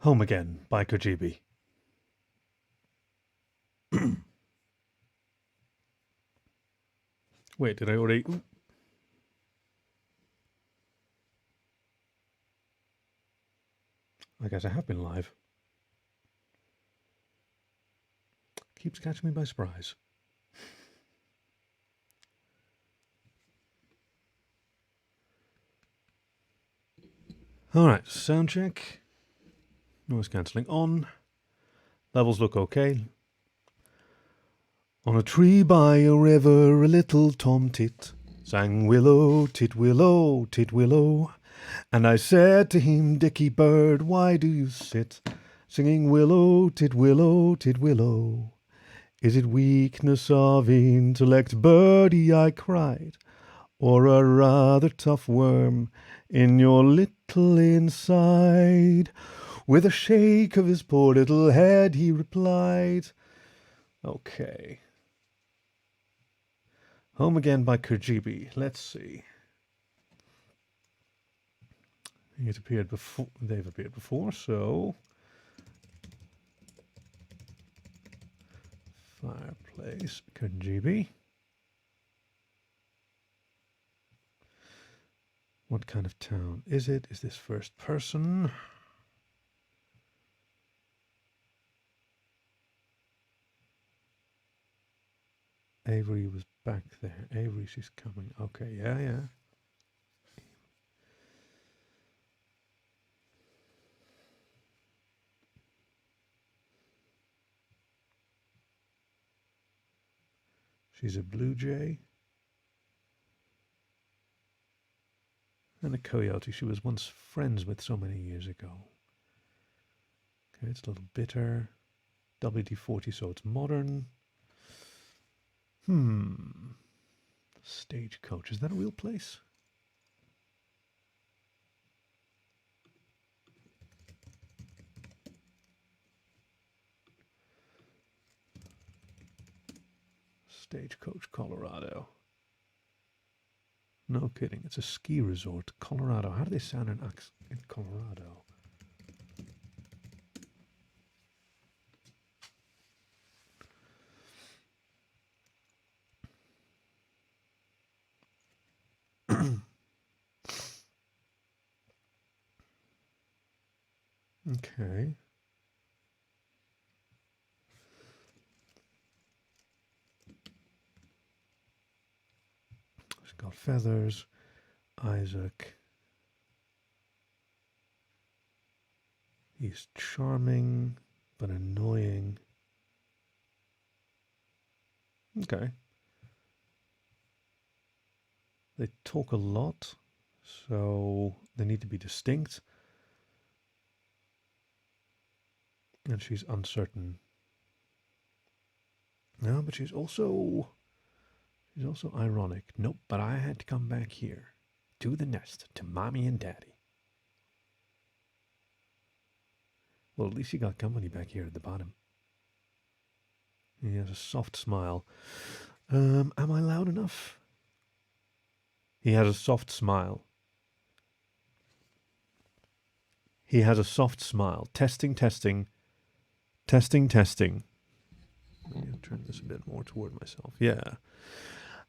Home Again by Kergiby. Wait, did I already... Ooh. I guess I have been live. Keeps catching me by surprise. Alright, sound check. Noise cancelling on. Levels look okay. On a tree by a river, a little tomtit sang willow, tit willow, tit willow. And I said to him, Dicky bird, why do you sit singing willow, tit willow, tit willow? Is it weakness of intellect, birdie, I cried, or a rather tough worm in your little inside? With a shake of his poor little head, he replied, okay. Home Again by Kergiby. Let's see. They've appeared before, so Fireplace Kergiby. What kind of town is it? Is this first person? Avery was back there. Avery, she's coming. Okay, yeah. She's a blue jay. And a coyote she was once friends with so many years ago. Okay, it's a little bitter. WD-40, so it's modern. Stagecoach. Is that a real place? Stagecoach, Colorado. No kidding. It's a ski resort, Colorado. How do they sound in Colorado? Okay. It's got feathers. Isaac. He's charming, but annoying. Okay. They talk a lot, so they need to be distinct. And she's uncertain. No, but she's also ironic. Nope, but I had to come back here. To the nest, to mommy and daddy. Well, at least he got company back here at the bottom. He has a soft smile. Am I loud enough? He has a soft smile. He has a soft smile. Testing, testing. Testing, testing. Maybe I'll turn this a bit more toward myself. Yeah.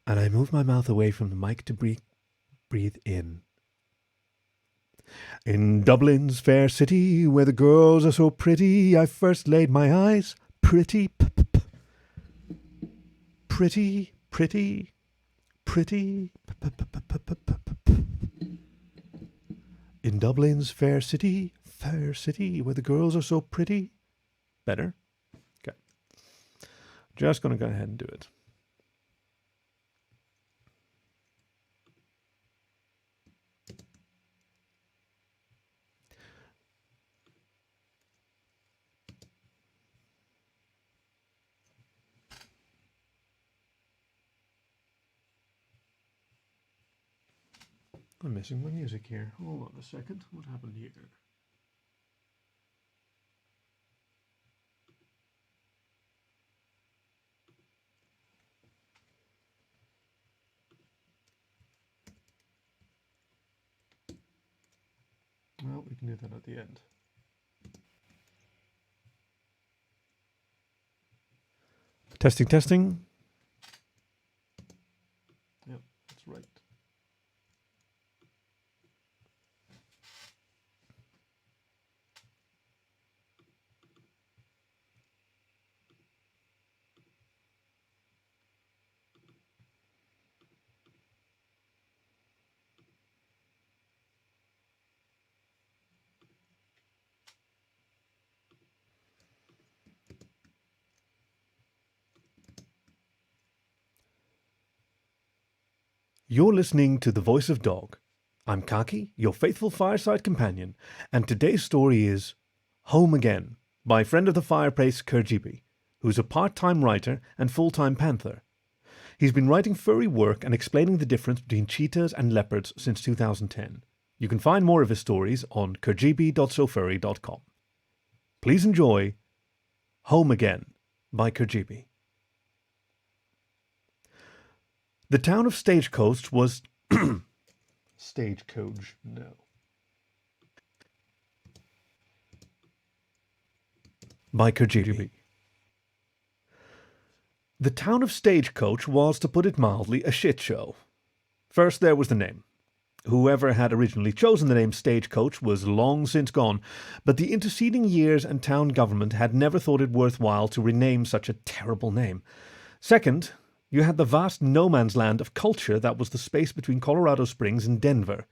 And I move my mouth away from the mic to breathe in. In Dublin's fair city, where the girls are so pretty, I first laid my eyes. Pretty, pretty, pretty, pretty. In Dublin's fair city, where the girls are so pretty. Better? Okay. Just going to go ahead and do it. I'm missing my music here. Hold on a second. What happened here? Well, we can do that at the end. Testing, testing. Yep, that's right. You're listening to The Voice of Dog. I'm Kaki, your faithful fireside companion, and today's story is Home Again by friend of the fireplace Kergiby, who's a part-time writer and full-time panther. He's been writing furry work and explaining the difference between cheetahs and leopards since 2010. You can find more of his stories on kergiby.sofurry.com. Please enjoy Home Again by Kergiby. The town of Stagecoach was... Stagecoach, no. By Kergiby. The town of Stagecoach was, to put it mildly, a shit show. First there was the name. Whoever had originally chosen the name Stagecoach was long since gone, but the interceding years and town government had never thought it worthwhile to rename such a terrible name. Second, you had the vast no-man's land of culture that was the space between Colorado Springs and Denver.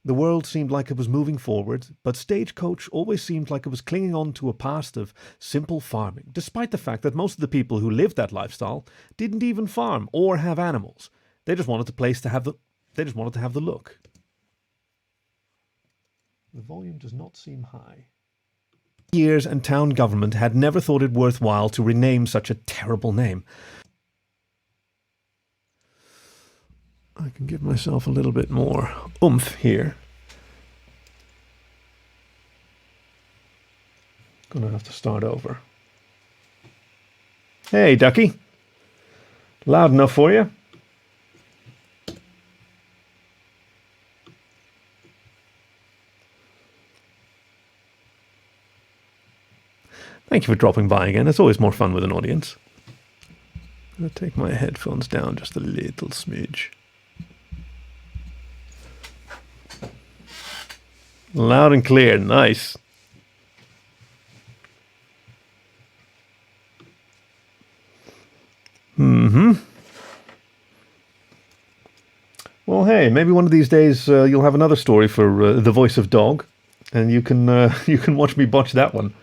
The world seemed like it was moving forward, but Stagecoach always seemed like it was clinging on to a past of simple farming, despite the fact that most of the people who lived that lifestyle didn't even farm or have animals. They just wanted the place to have the... They just wanted to have the look. The volume does not seem high. Years and town government had never thought it worthwhile to rename such a terrible name. I can give myself a little bit more oomph here. Gonna have to start over. Hey, Ducky. Loud enough for you? Thank you for dropping by again. It's always more fun with an audience. I'm going to take my headphones down just a little smidge. Loud and clear. Nice. Well, hey, maybe one of these days you'll have another story for The Voice of Dog, and you can watch me botch that one.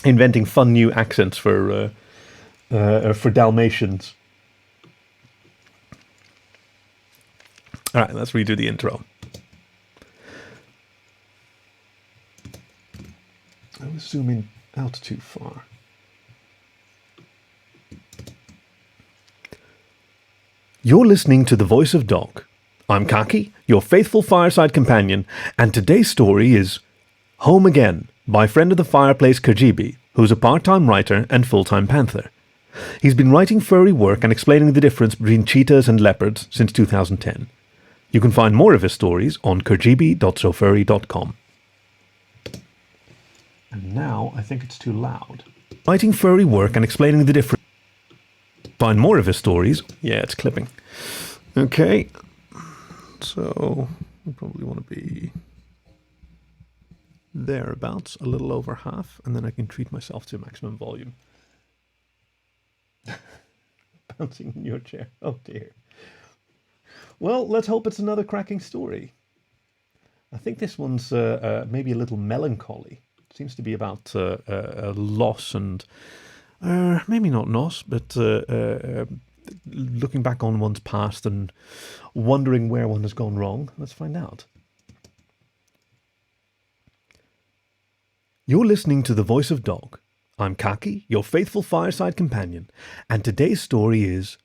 Inventing fun new accents for Dalmatians. All right, let's redo the intro. I was zooming out too far. You're listening to The Voice of Dog. I'm Kaki, your faithful fireside companion, and today's story is Home Again by friend of the fireplace Kergiby, who's a part-time writer and full-time panther. He's been writing furry work and explaining the difference between cheetahs and leopards since 2010. You can find more of his stories on kergiby.sofurry.com. And now I think it's too loud. Writing furry work and explaining the difference. Find more of his stories. Yeah, it's clipping. Okay. So we probably want to be thereabouts, a little over half, and then I can treat myself to maximum volume. Bouncing in your chair. Oh dear. Well, let's hope it's another cracking story. I think this one's maybe a little melancholy. It seems to be about loss and maybe not loss, but looking back on one's past and wondering where one has gone wrong. Let's find out. You're listening to The Voice of Dog. I'm Kaki, your faithful fireside companion, and today's story is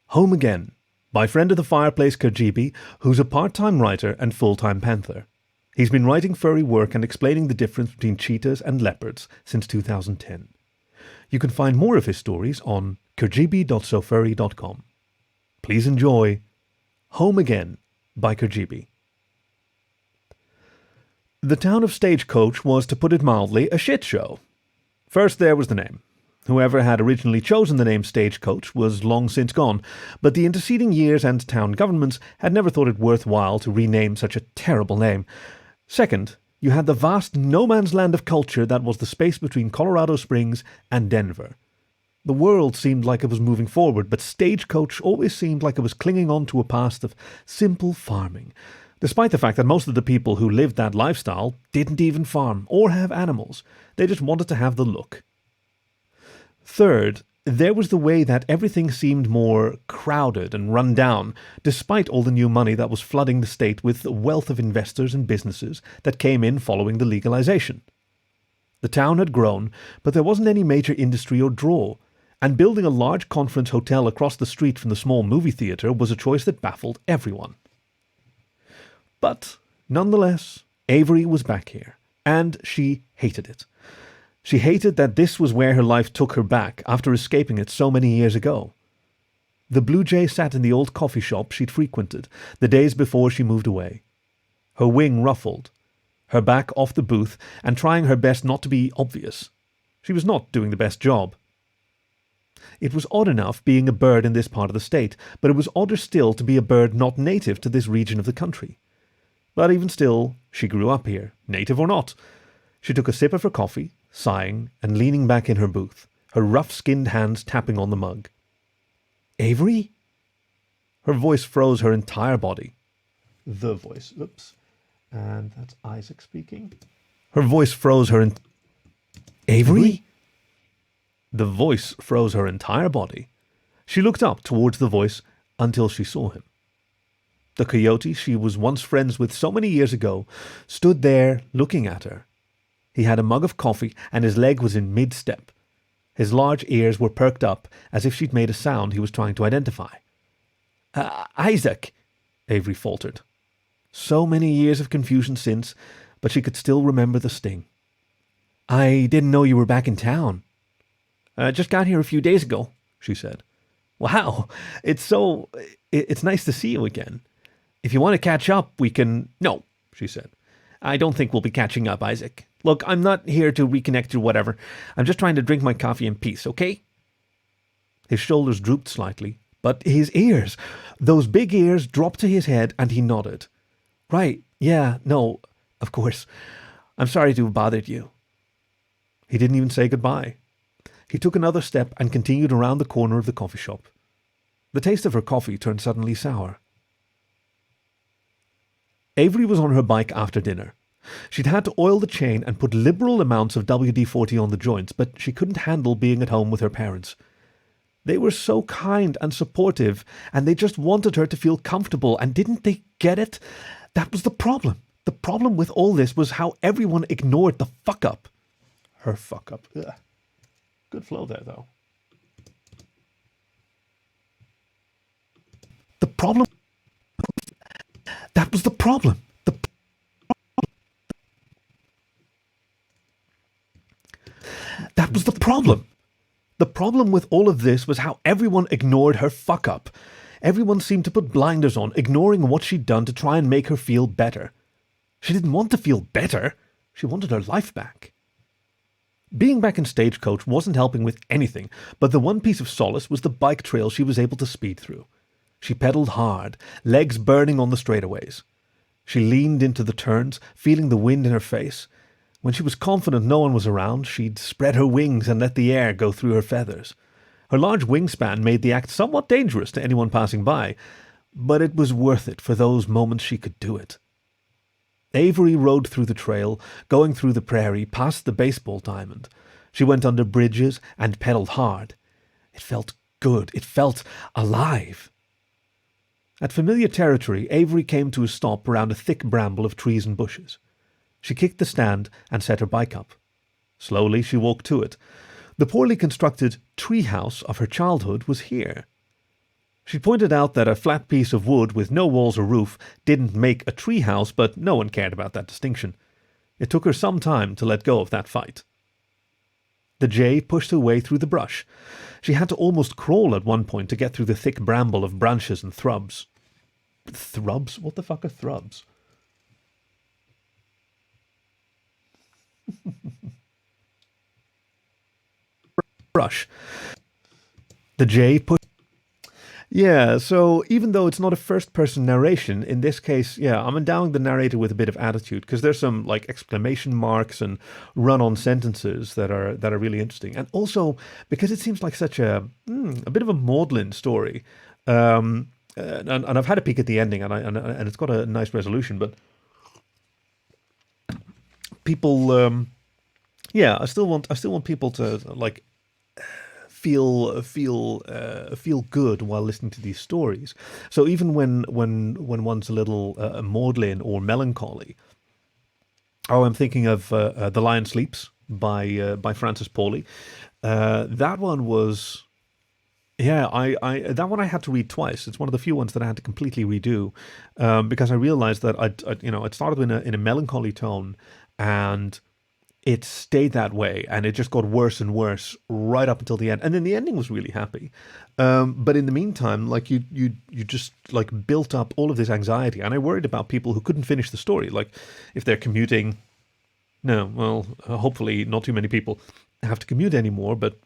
Home Again by friend of the fireplace Kergiby, who's a part-time writer and full-time panther. He's been writing furry work and explaining the difference between cheetahs and leopards since 2010. You can find more of his stories on kergiby.sofurry.com. Please enjoy Home Again by Kergiby. The town of Stagecoach was, to put it mildly, a shit show. First there was the name. Whoever had originally chosen the name Stagecoach was long since gone, but the interceding years and town governments had never thought it worthwhile to rename such a terrible name. Second, you had the vast no-man's land of culture that was the space between Colorado Springs and Denver. The world seemed like it was moving forward, but Stagecoach always seemed like it was clinging on to a past of simple farming, despite the fact that most of the people who lived that lifestyle didn't even farm or have animals. They just wanted to have the look. Third, there was the way that everything seemed more crowded and run down, despite all the new money that was flooding the state with a wealth of investors and businesses that came in following the legalization. The town had grown, but there wasn't any major industry or draw, and building a large conference hotel across the street from the small movie theater was a choice that baffled everyone. But, nonetheless, Avery was back here, and she hated it. She hated that this was where her life took her back after escaping it so many years ago. The Blue Jay sat in the old coffee shop she'd frequented the days before she moved away. Her wing ruffled, her back off the booth, and trying her best not to be obvious. She was not doing the best job. It was odd enough being a bird in this part of the state, but it was odder still to be a bird not native to this region of the country. But even still, she grew up here, native or not. She took a sip of her coffee, sighing and leaning back in her booth, her rough-skinned hands tapping on the mug. "Avery?" Her voice froze her entire body. The voice, oops. And that's Isaac speaking. Her voice froze her Avery? The voice froze her entire body. She looked up towards the voice until she saw him. The coyote she was once friends with so many years ago stood there looking at her. He had a mug of coffee and his leg was in mid-step. His large ears were perked up as if she'd made a sound he was trying to identify. Isaac, Avery faltered. So many years of confusion since, but she could still remember the sting. "I didn't know you were back in town." "Just got here a few days ago," she said. "Wow, it's nice to see you again. If you want to catch up, we can..." "No," she said. "I don't think we'll be catching up, Isaac. Look, I'm not here to reconnect or whatever. I'm just trying to drink my coffee in peace, okay?" His shoulders drooped slightly, but his ears, those big ears, dropped to his head and he nodded. "Right, yeah, no, of course. I'm sorry to have bothered you." He didn't even say goodbye. He took another step and continued around the corner of the coffee shop. The taste of her coffee turned suddenly sour. Avery was on her bike after dinner. She'd had to oil the chain and put liberal amounts of WD-40 on the joints, but she couldn't handle being at home with her parents. They were so kind and supportive, and they just wanted her to feel comfortable, and didn't they get it? That was the problem. The problem with all this was how everyone ignored the fuck-up. Her fuck-up. Ugh. Good flow there, though. The problem... That was the problem. That was the problem. The problem with all of this was how everyone ignored her fuck-up. Everyone seemed to put blinders on, ignoring what she'd done to try and make her feel better. She didn't want to feel better. She wanted her life back. Being back in Stagecoach wasn't helping with anything, but the one piece of solace was the bike trail she was able to speed through. She pedaled hard, legs burning on the straightaways. She leaned into the turns, feeling the wind in her face. When she was confident no one was around, she'd spread her wings and let the air go through her feathers. Her large wingspan made the act somewhat dangerous to anyone passing by, but it was worth it for those moments she could do it. Avery rode through the trail, going through the prairie, past the baseball diamond. She went under bridges and pedaled hard. It felt good. It felt alive. At familiar territory, Avery came to a stop around a thick bramble of trees and bushes. She kicked the stand and set her bike up. Slowly she walked to it. The poorly constructed treehouse of her childhood was here. She pointed out that a flat piece of wood with no walls or roof didn't make a treehouse, but no one cared about that distinction. It took her some time to let go of that fight. The jay pushed her way through the brush. She had to almost crawl at one point to get through the thick bramble of branches and thrubs. Thrubs? What the fuck are thrubs? brush. The J put. Yeah, so even though it's not a first-person narration, in this case, yeah, I'm endowing the narrator with a bit of attitude because there's some like exclamation marks and run-on sentences that are really interesting, and also because it seems like such a bit of a maudlin story. And I've had a peek at the ending, and it's got a nice resolution, but people, yeah, I still want people to like feel good while listening to these stories. So even when one's a little maudlin or melancholy, I'm thinking of The Lion Sleeps by Francis Pauly. That one was. Yeah, I that one I had to read twice. It's one of the few ones that I had to completely redo because I realized that it started in a melancholy tone, and it stayed that way, and it just got worse and worse right up until the end. And then the ending was really happy, but in the meantime, like you just like built up all of this anxiety, and I worried about people who couldn't finish the story, like if they're commuting. No, well, hopefully not too many people have to commute anymore, but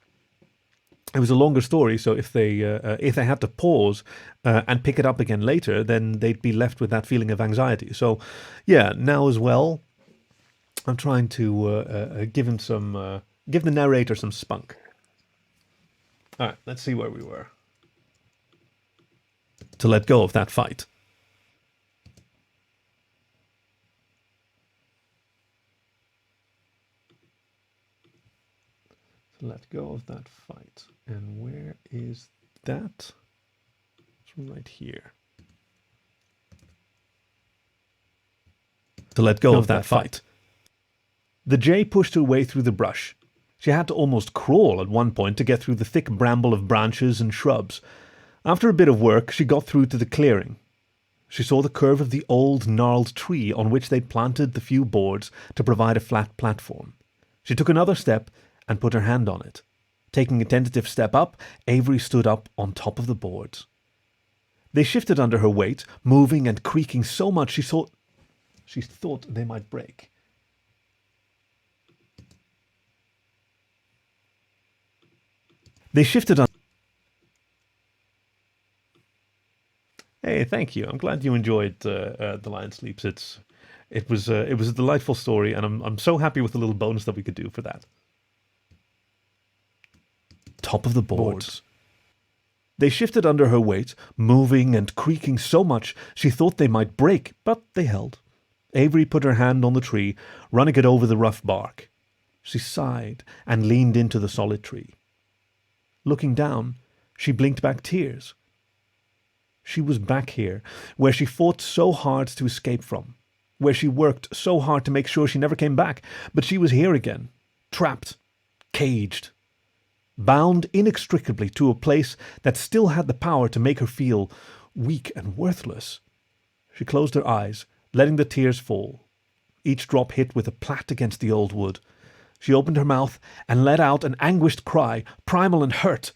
it was a longer story, so if they had to pause and pick it up again later, then they'd be left with that feeling of anxiety. So, yeah, now as well, I'm trying to give the narrator some spunk. All right, let's see where we were. To let go of that fight. To let go of that fight. And where is that? It's right here. To let go of that fight. The jay pushed her way through the brush. She had to almost crawl at one point to get through the thick bramble of branches and shrubs. After a bit of work, she got through to the clearing. She saw the curve of the old, gnarled tree on which they'd planted the few boards to provide a flat platform. She took another step and put her hand on it. Taking a tentative step up, Avery stood up on top of the boards. They shifted under her weight, moving and creaking so much she thought they might break. They shifted on. Hey, thank you. I'm glad you enjoyed The Lion Sleeps. It was a delightful story, and I'm so happy with the little bonus that we could do for that. Top of the boards. They shifted under her weight, moving and creaking so much she thought they might break, but they held. Avery put her hand on the tree, running it over the rough bark. She sighed and leaned into the solid tree. Looking down, she blinked back tears. She was back here, where she fought so hard to escape from, where she worked so hard to make sure she never came back, but she was here again, trapped, caged, bound inextricably to a place that still had the power to make her feel weak and worthless. She closed her eyes, letting the tears fall. Each drop hit with a plat against the old wood. She opened her mouth and let out an anguished cry, primal and hurt.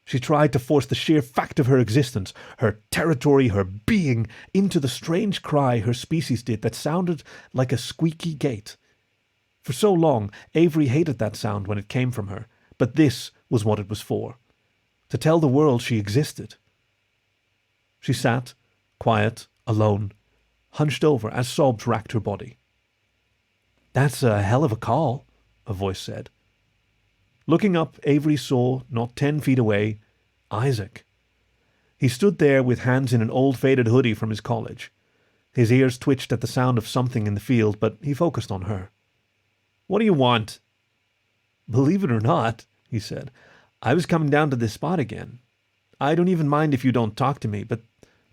She tried to force the sheer fact of her existence, her territory, her being, into the strange cry her species did that sounded like a squeaky gate. For so long, Avery hated that sound when it came from her, but this was what it was for. To tell the world she existed. She sat, quiet, alone, hunched over as sobs racked her body. "That's a hell of a call," a voice said. Looking up, Avery saw, not 10 feet away, Isaac. He stood there with hands in an old faded hoodie from his college. His ears twitched at the sound of something in the field, but he focused on her. "What do you want?" "Believe it or not," he said, "I was coming down to this spot again. I don't even mind if you don't talk to me, but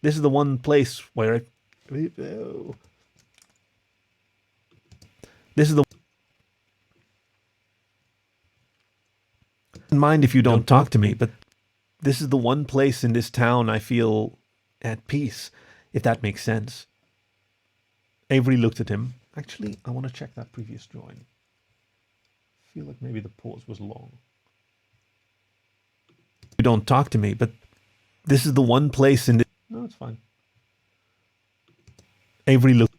this is the one place where This is the mind if you don't talk to me, but this is the one place in this town I feel at peace, if that makes sense." Avery looked at him. Actually, I want to check that previous drawing. I feel like maybe the pause was long. "You don't talk to me, but this is the one place in this..." No, it's fine. Avery looked.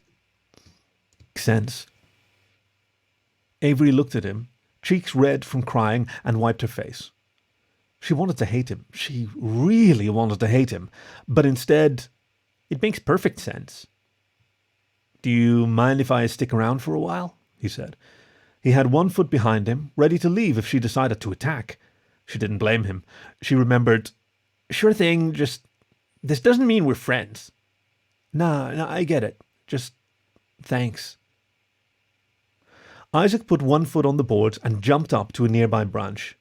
Makes sense. Avery looked at him, cheeks red from crying, and wiped her face. She wanted to hate him. She really wanted to hate him. But instead, it makes perfect sense. Do you mind if I stick around for a while? He said. He had one foot behind him, ready to leave if she decided to attack. She didn't blame him. She remembered, sure thing, just, this doesn't mean we're friends. Nah, I get it. Just, thanks. Isaac put one foot on the board and jumped up to a nearby branch.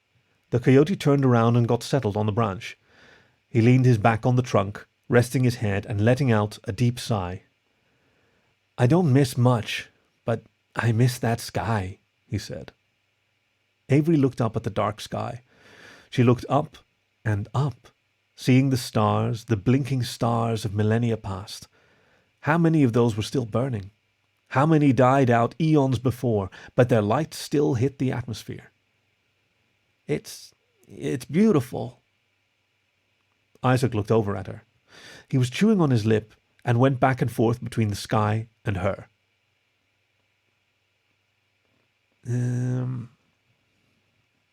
The coyote turned around and got settled on the branch. He leaned his back on the trunk, resting his head and letting out a deep sigh. I don't miss much, but I miss that sky, he said. Avery looked up at the dark sky. She looked up and up, seeing the stars, the blinking stars of millennia past. How many of those were still burning? How many died out eons before, but their light still hit the atmosphere? It's beautiful. Isaac looked over at her. He was chewing on his lip and went back and forth between the sky and her.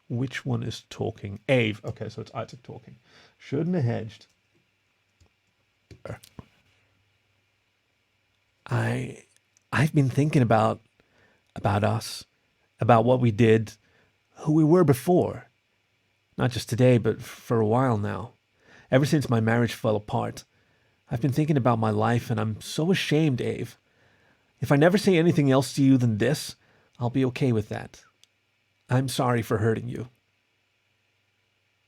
Which one is talking? Ave. Okay, so it's Isaac talking. Shouldn't have hedged. I've been thinking about us, about what we did, who we were before. Not just today, but for a while now. Ever since my marriage fell apart. I've been thinking about my life, and I'm so ashamed, Ave. If I never say anything else to you than this, I'll be okay with that. I'm sorry for hurting you.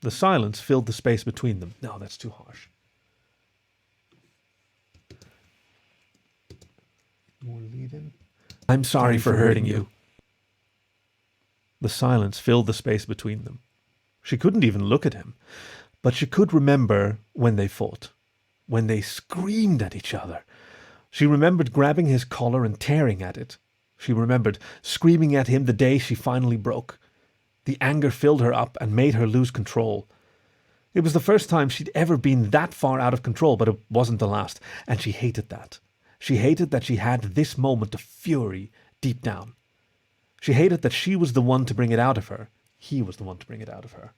The silence filled the space between them. No, that's too harsh. More lead in. I'm sorry for hurting you. The silence filled the space between them. She couldn't even look at him, but she could remember when they fought, when they screamed at each other. She remembered grabbing his collar and tearing at it. She remembered screaming at him the day she finally broke. The anger filled her up and made her lose control. It was the first time she'd ever been that far out of control, but it wasn't the last, and she hated that. She hated that she had this moment of fury deep down. She hated that she was the one to bring it out of her. He was the one to bring it out of her.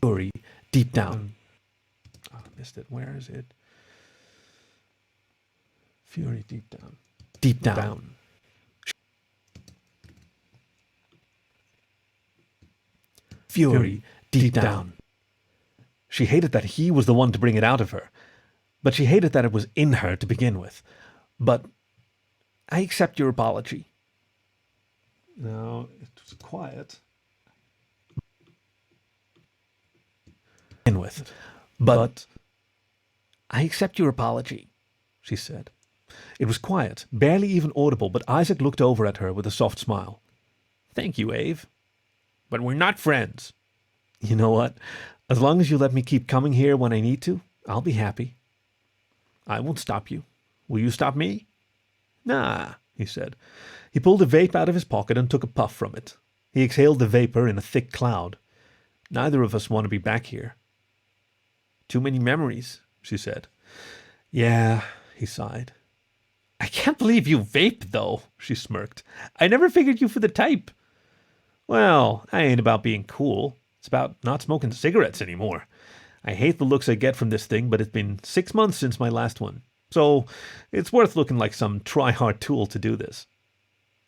Fury deep down. Oh, I missed it. Where is it? Fury deep down. Deep down. Fury deep down. She hated that he was the one to bring it out of her, but she hated that it was in her to begin with. But I accept your apology. Now, it was quiet. With. But I accept your apology, she said. It was quiet, barely even audible, but Isaac looked over at her with a soft smile. Thank you, Ave. But we're not friends. You know what? As long as you let me keep coming here when I need to, I'll be happy. I won't stop you. Will you stop me? Nah, he said. He pulled a vape out of his pocket and took a puff from it. He exhaled the vapor in a thick cloud. Neither of us want to be back here. Too many memories, she said. Yeah, he sighed. I can't believe you vape, though, she smirked. I never figured you for the type. Well, I ain't about being cool. It's about not smoking cigarettes anymore. I hate the looks I get from this thing, but it's been 6 months since my last one. So it's worth looking like some try-hard tool to do this.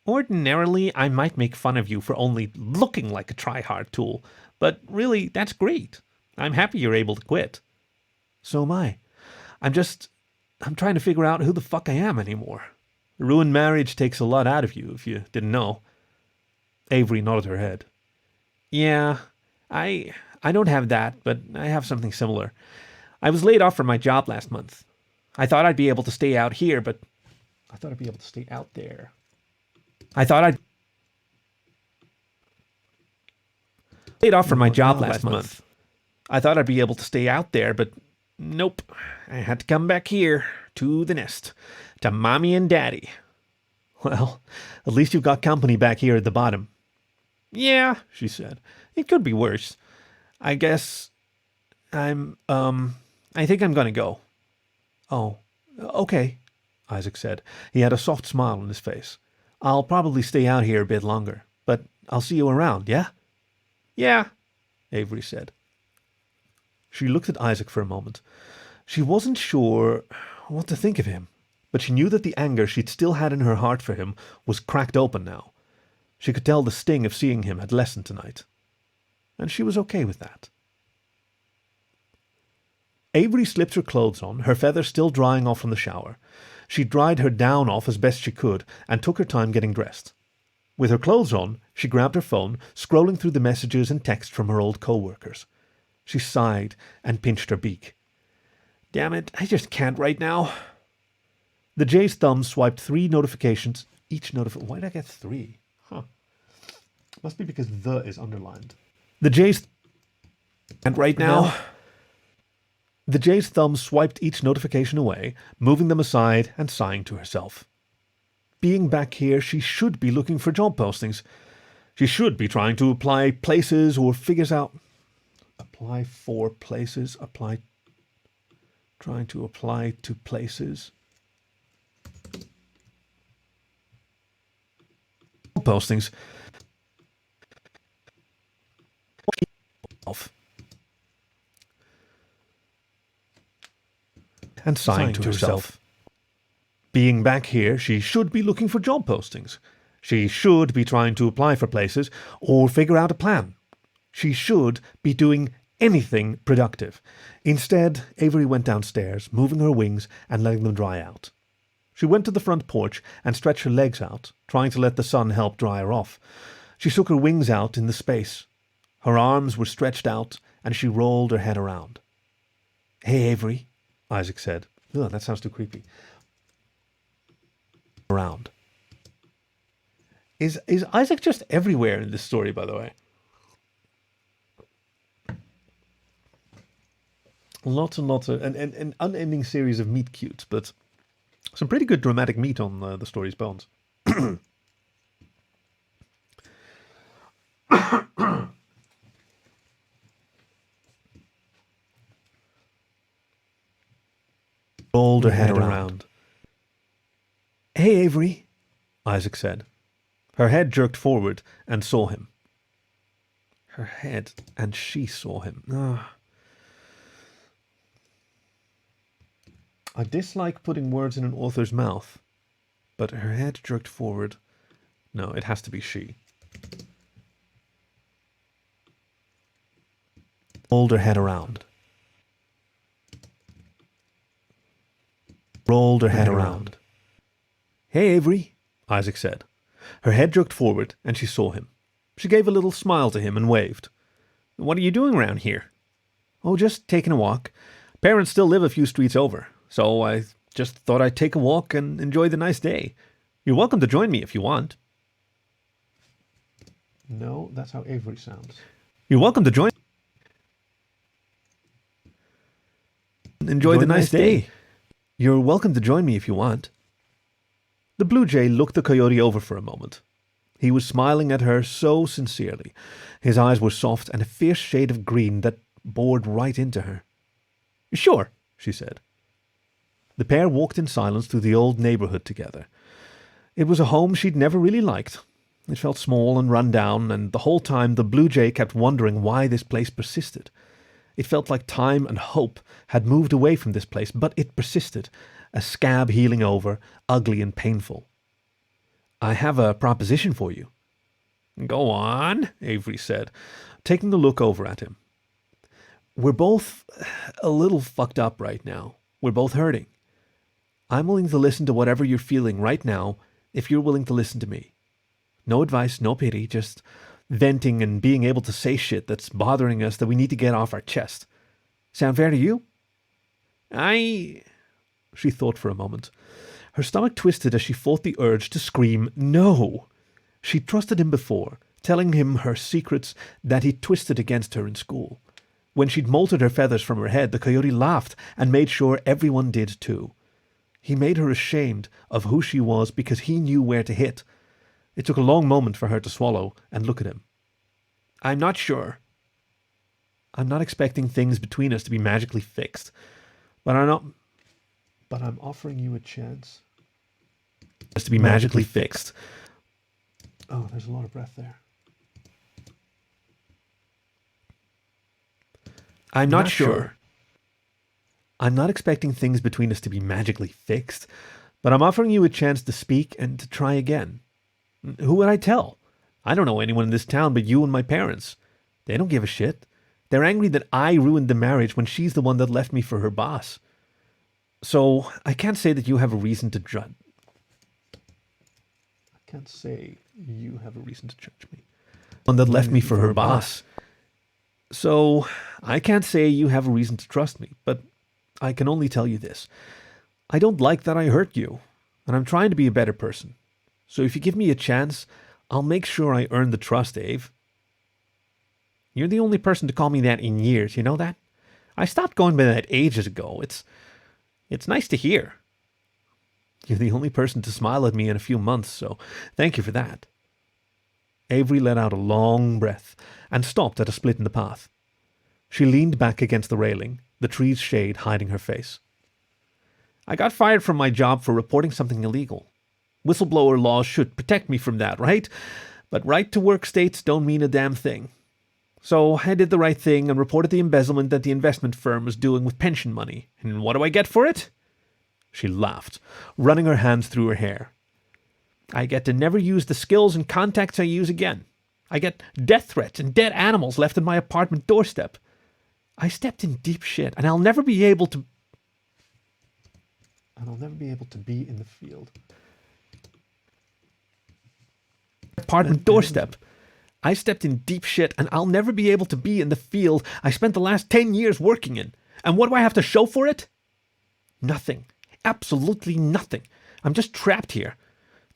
Ordinarily, I might make fun of you for only looking like a try-hard tool, but really, that's great. I'm happy you're able to quit. So am I. I'm trying to figure out who the fuck I am anymore. A ruined marriage takes a lot out of you, if you didn't know. Avery nodded her head. Yeah, I don't have that, but I have something similar. I was laid off from my job last month. I thought I'd be able to stay out here, but I thought I'd be able to stay out there. Laid off from my job last month. I thought I'd be able to stay out there, but nope. I had to come back here, to the nest, to Mommy and Daddy. Well, at least you've got company back here at the bottom. Yeah, she said. It could be worse. I guess I think I'm gonna go. Oh, okay, Isaac said. He had a soft smile on his face. I'll probably stay out here a bit longer, but I'll see you around, yeah? Yeah, Avery said. She looked at Isaac for a moment. She wasn't sure what to think of him, but she knew that the anger she'd still had in her heart for him was cracked open now. She could tell the sting of seeing him had lessened tonight, and she was okay with that. Avery slipped her clothes on, her feathers still drying off from the shower. She dried her down off as best she could and took her time getting dressed. With her clothes on, she grabbed her phone, scrolling through the messages and texts from her old co-workers. She sighed and pinched her beak. Damn it, I just can't right now. The J's thumb swiped 3 notifications. Why did I get 3? Must be because the is underlined. The J's... And right now... The J's thumb swiped each notification away, moving them aside and sighing to herself. Being back here, she should be looking for job postings. She should be trying to apply places or figures out... Apply for places, trying to apply to places. Postings. And sighing to herself. Being back here, she should be looking for job postings. She should be trying to apply for places or figure out a plan. She should be doing anything productive. Instead, Avery went downstairs, moving her wings and letting them dry out. She went to the front porch and stretched her legs out, trying to let the sun help dry her off. She shook her wings out in the space. Her arms were stretched out, and she rolled her head around. Hey, Avery, Isaac said. Ugh, that sounds too creepy. Around. Is Isaac just everywhere in this story, by the way? Lots and lots of... an unending series of meet cutes, but some pretty good dramatic meat on the story's bones. Rolled her head around. Hey, Avery, Isaac said. Her head jerked forward and saw him. Her head, and she saw him. I dislike putting words in an author's mouth, but her head jerked forward. No, it has to be she. Rolled her head around. Rolled her head around. Hey, Avery, Isaac said. Her head jerked forward, and she saw him. She gave a little smile to him and waved. What are you doing around here? Oh, just taking a walk. Parents still live a few streets over, so I just thought I'd take a walk and enjoy the nice day. You're welcome to join me if you want. No, that's how Avery sounds. You're welcome to join. Enjoy the nice day. You're welcome to join me if you want. The blue jay looked the coyote over for a moment. He was smiling at her so sincerely. His eyes were soft and a fierce shade of green that bored right into her. Sure, she said. The pair walked in silence through the old neighborhood together. It was a home she'd never really liked. It felt small and run down, and the whole time the blue jay kept wondering why this place persisted. It felt like time and hope had moved away from this place, but it persisted, a scab healing over, ugly and painful. I have a proposition for you. Go on, Avery said, taking a look over at him. We're both a little fucked up right now. We're both hurting. I'm willing to listen to whatever you're feeling right now if you're willing to listen to me. No advice, no pity, just venting and being able to say shit that's bothering us that we need to get off our chest. Sound fair to you? She thought for a moment. Her stomach twisted as she fought the urge to scream, no. She'd trusted him before, telling him her secrets that he'd twisted against her in school. When she'd molted her feathers from her head, the coyote laughed and made sure everyone did too. He made her ashamed of who she was because he knew where to hit. It took a long moment for her to swallow and look at him. I'm not sure. I'm not expecting things between us to be magically fixed, but I'm offering you a chance. To be magically fixed, Oh, there's a lot of breath there. I'm not sure. I'm not expecting things between us to be magically fixed, but I'm offering you a chance to speak and to try again. Who would I tell? I don't know anyone in this town but you and my parents. They don't give a shit. They're angry that I ruined the marriage when she's the one that left me for her boss. So I can't say that you have a reason to judge. I can't say you have a reason to judge me. One that left me for her boss. So I can't say you have a reason to trust me, but I can only tell you this. I don't like that I hurt you, and I'm trying to be a better person. So if you give me a chance, I'll make sure I earn the trust, Ave. You're the only person to call me that in years, you know that? I stopped going by that ages ago. It's nice to hear. You're the only person to smile at me in a few months, so thank you for that. Avery let out a long breath and stopped at a split in the path. She leaned back against the railing, the tree's shade hiding her face. I got fired from my job for reporting something illegal. Whistleblower laws should protect me from that, right? But right-to-work states don't mean a damn thing. So I did the right thing and reported the embezzlement that the investment firm was doing with pension money. And what do I get for it? She laughed, running her hands through her hair. I get to never use the skills and contacts I use again. I get death threats and dead animals left on my apartment doorstep. I stepped in deep shit, and I'll never be able to be in the field. Apartment doorstep. I stepped in deep shit, and I'll never be able to be in the field I spent the last 10 years working in. And what do I have to show for it? Nothing. Absolutely nothing. I'm just trapped here.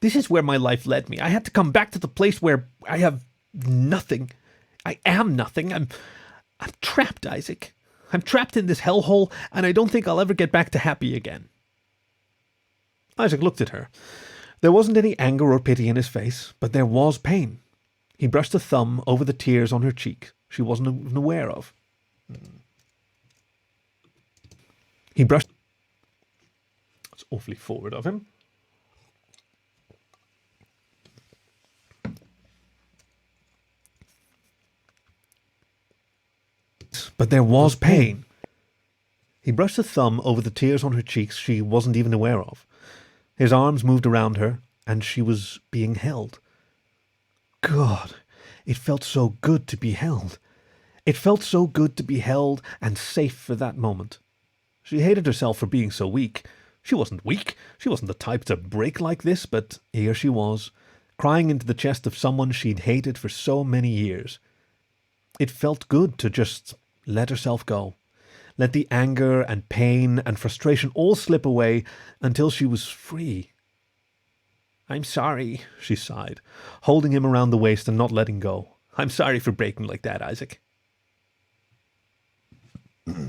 This is where my life led me. I had to come back to the place where I have nothing. I am nothing. I'm trapped, Isaac. I'm trapped in this hellhole, and I don't think I'll ever get back to happy again. Isaac looked at her. There wasn't any anger or pity in his face, but there was pain. He brushed a thumb over the tears on her cheek she wasn't even aware of. He brushed... That's awfully forward of him. But there was pain. He brushed a thumb over the tears on her cheeks she wasn't even aware of. His arms moved around her, and she was being held. God, it felt so good to be held. It felt so good to be held and safe for that moment. She hated herself for being so weak. She wasn't weak. She wasn't the type to break like this, but here she was, crying into the chest of someone she'd hated for so many years. It felt good to just let herself go. Let the anger and pain and frustration all slip away until she was free. I'm sorry, she sighed, holding him around the waist and not letting go. I'm sorry for breaking like that, Isaac. Ooh.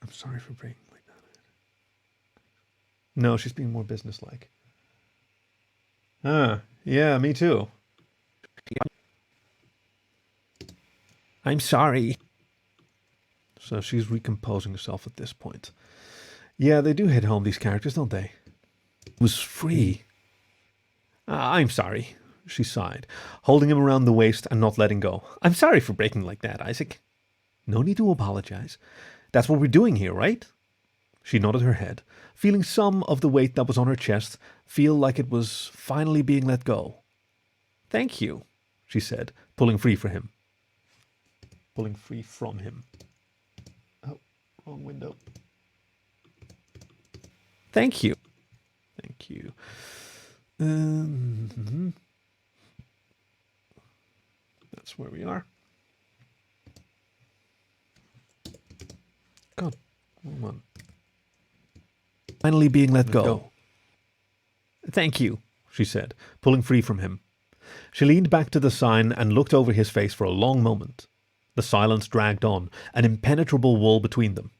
I'm sorry for breaking like that. No, she's being more businesslike. Yeah, me too. I'm sorry. So she's recomposing herself at this point. Yeah, they do hit home, these characters, don't they? It was free. I'm sorry, she sighed, holding him around the waist and not letting go. I'm sorry for breaking like that, Isaac. No need to apologize. That's what we're doing here, right? She nodded her head, feeling some of the weight that was on her chest feel like it was finally being let go. Thank you, she said, pulling free from him. Oh, wrong window. Thank you. That's where we are. God, hold on. Finally being let go. Thank you, she said, pulling free from him. She leaned back to the sign and looked over his face for a long moment. The silence dragged on, an impenetrable wall between them.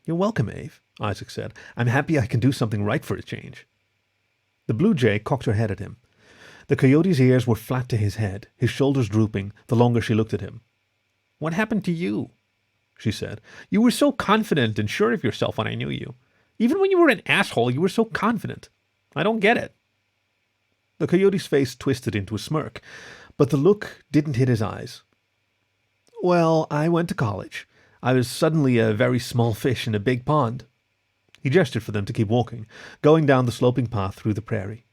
You're welcome, Ave, Isaac said. I'm happy I can do something right for a change. The blue jay cocked her head at him. The coyote's ears were flat to his head, his shoulders drooping, the longer she looked at him. What happened to you? She said. You were so confident and sure of yourself when I knew you. Even when you were an asshole, you were so confident. I don't get it. The coyote's face twisted into a smirk, but the look didn't hit his eyes. Well, I went to college. I was suddenly a very small fish in a big pond. He gestured for them to keep walking, going down the sloping path through the prairie.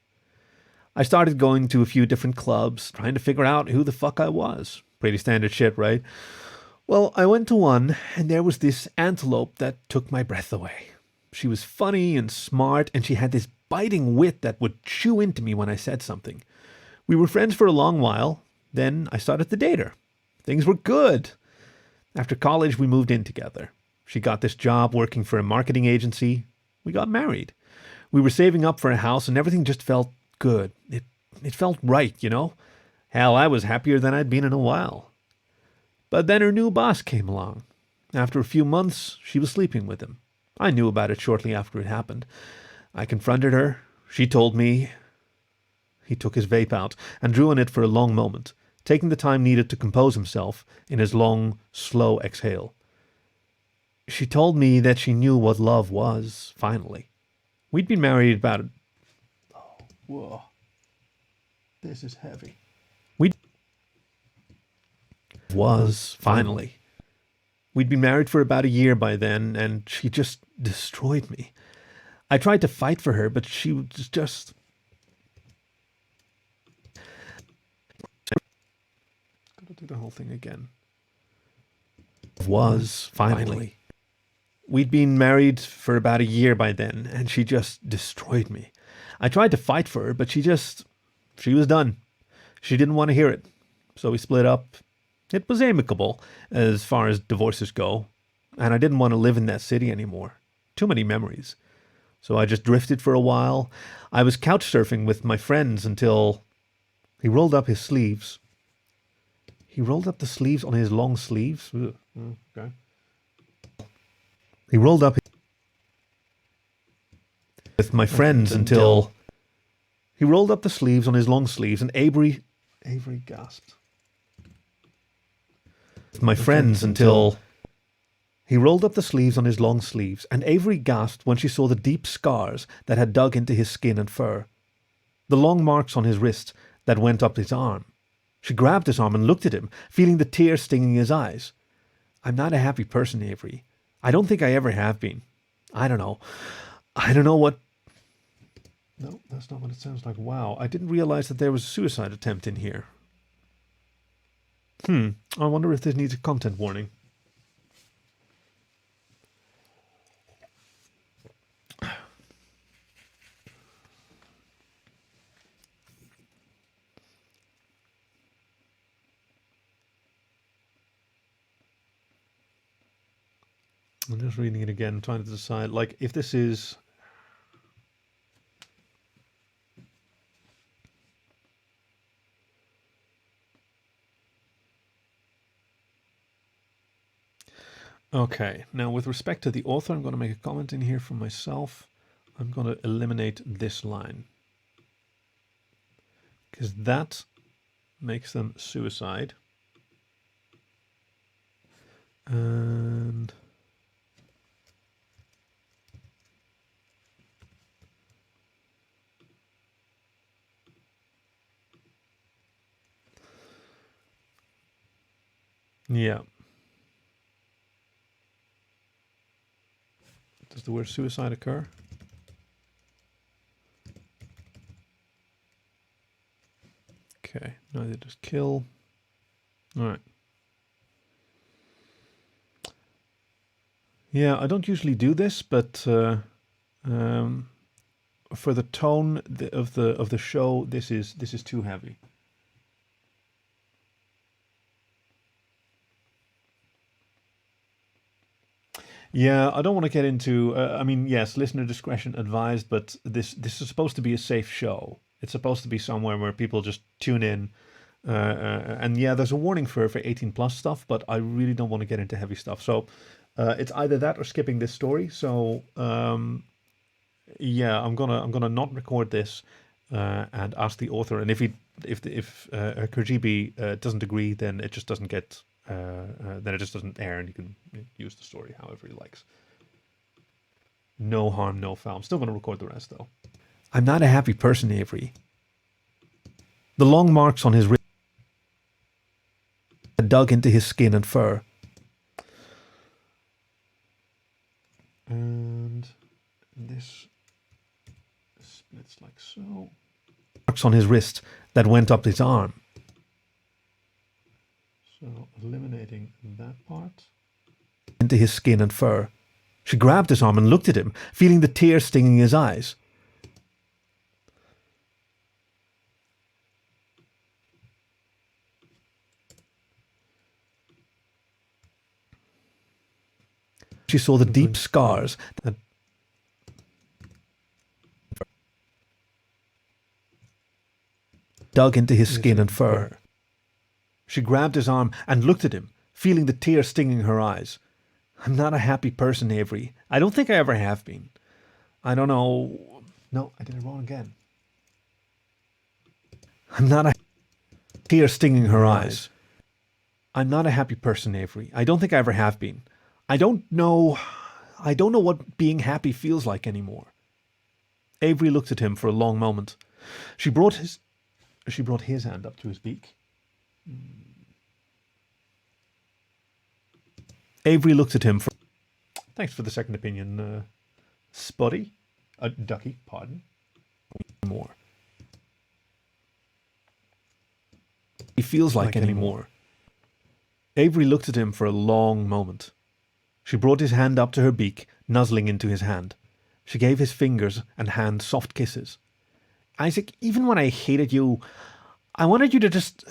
I started going to a few different clubs, trying to figure out who the fuck I was. Pretty standard shit, right? Well, I went to one, and there was this antelope that took my breath away. She was funny and smart, and she had this biting wit that would chew into me when I said something. We were friends for a long while. Then I started to date her. Things were good. After college, we moved in together. She got this job working for a marketing agency. We got married. We were saving up for a house, and everything just felt good. It felt right, you know? Hell, I was happier than I'd been in a while. But then her new boss came along. After a few months, she was sleeping with him. I knew about it shortly after it happened. I confronted her. She told me. He took his vape out and drew on it for a long moment, taking the time needed to compose himself in his long, slow exhale. She told me that she knew what love was, finally. We'd been married about... Oh, whoa. This is heavy. We'd finally. We'd been married for about a year by then, and she just destroyed me. I tried to fight for her, but she was just... Gotta do the whole thing again. Was finally. We'd been married for about a year by then, and she just destroyed me. I tried to fight for her, but she was done. She didn't want to hear it. So we split up. It was amicable as far as divorces go, and I didn't want to live in that city anymore. Too many memories. So I just drifted for a while. I was couch surfing with my friends until he rolled up his sleeves. He rolled up the sleeves on his long sleeves. Ugh. Okay. He rolled up with my friends until he rolled up the sleeves on his long sleeves, and Avery gasped. With my friends until he rolled up the sleeves on his long sleeves, and Avery gasped when she saw the deep scars that had dug into his skin and fur, the long marks on his wrist that went up his arm. She grabbed his arm and looked at him, feeling the tears stinging his eyes. I'm not a happy person, Avery. I don't think I ever have been. I don't know. I don't know what... No, that's not what it sounds like. Wow, I didn't realize that there was a suicide attempt in here. I wonder if this needs a content warning. I'm just reading it again, trying to decide, like, if this is... Okay, now with respect to the author, I'm going to make a comment in here for myself. I'm going to eliminate this line, because that makes them suicide. And... yeah. Does the word suicide occur? Okay, now they just kill. All right. Yeah, I don't usually do this, but for the tone of the show, this is too heavy. Yeah, I don't want to get into. I mean, yes, listener discretion advised, but this is supposed to be a safe show. It's supposed to be somewhere where people just tune in. And yeah, there's a warning for 18 plus stuff, but I really don't want to get into heavy stuff. So it's either that or skipping this story. So yeah, I'm gonna not record this and ask the author. And if Kergiby doesn't agree, then it just doesn't get. Then it just doesn't air, and you can use the story however he likes. No harm, no foul. I'm still going to record the rest, though. I'm not a happy person, Avery. The long marks on his wrist had dug into his skin and fur. And this splits like so. Marks on his wrist that went up his arm. So, eliminating that part. Into his skin and fur. She grabbed his arm and looked at him, feeling the tears stinging his eyes. She saw the deep scars that dug into his skin and fur. She grabbed his arm and looked at him, feeling the tears stinging her eyes. I'm not a happy person, Avery. I don't think I ever have been. I don't know. No, I did it wrong again. I'm not a tears stinging her eyes. I'm not a happy person, Avery. I don't think I ever have been. I don't know what being happy feels like anymore. Avery looked at him for a long moment. She brought his hand up to his beak. Avery looked at him for... Thanks for the second opinion, Spuddy. Ducky, pardon. More. He feels like anymore. Avery looked at him for a long moment. She brought his hand up to her beak, nuzzling into his hand. She gave his fingers and hand soft kisses. Isaac, even when I hated you, I wanted you to just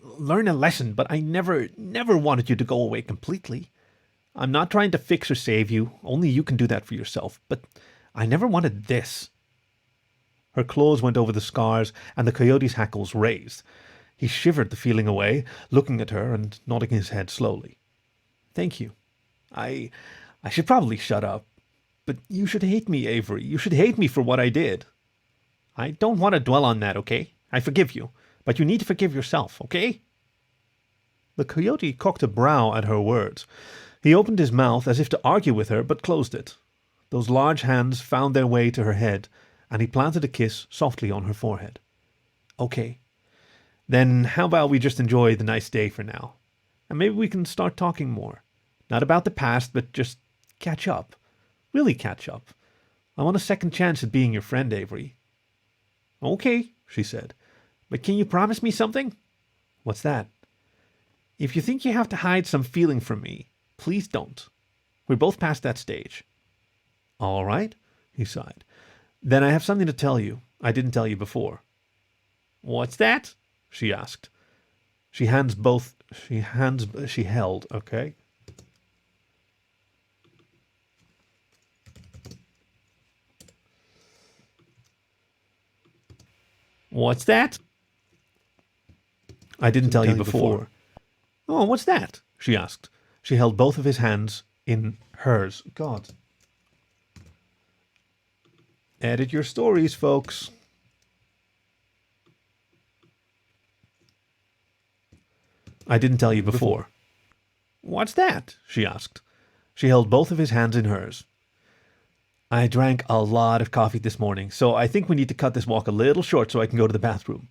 learn a lesson, but I never wanted you to go away completely. I'm not trying to fix or save you. Only you can do that for yourself. But I never wanted this. Her claws went over the scars, and the coyote's hackles raised. He shivered the feeling away, looking at her and nodding his head slowly. Thank you. I should probably shut up. But you should hate me, Avery. You should hate me for what I did. I don't want to dwell on that, okay? I forgive you. But you need to forgive yourself, okay? The coyote cocked a brow at her words. He opened his mouth as if to argue with her, but closed it. Those large hands found their way to her head, and he planted a kiss softly on her forehead. Okay. Then how about we just enjoy the nice day for now? And maybe we can start talking more. Not about the past, but just catch up. Really catch up. I want a second chance at being your friend, Avery. Okay, she said. But can you promise me something? What's that? If you think you have to hide some feeling from me, please don't. We're both past that stage. All right, he sighed. Then I have something to tell you. I didn't tell you before. What's that? She asked. She held, okay? What's that? I didn't tell you before. Oh, what's that? She asked. She held both of his hands in hers. God. Edit your stories, folks. I didn't tell you before. What's that? She asked. She held both of his hands in hers. I drank a lot of coffee this morning, so I think we need to cut this walk a little short so I can go to the bathroom.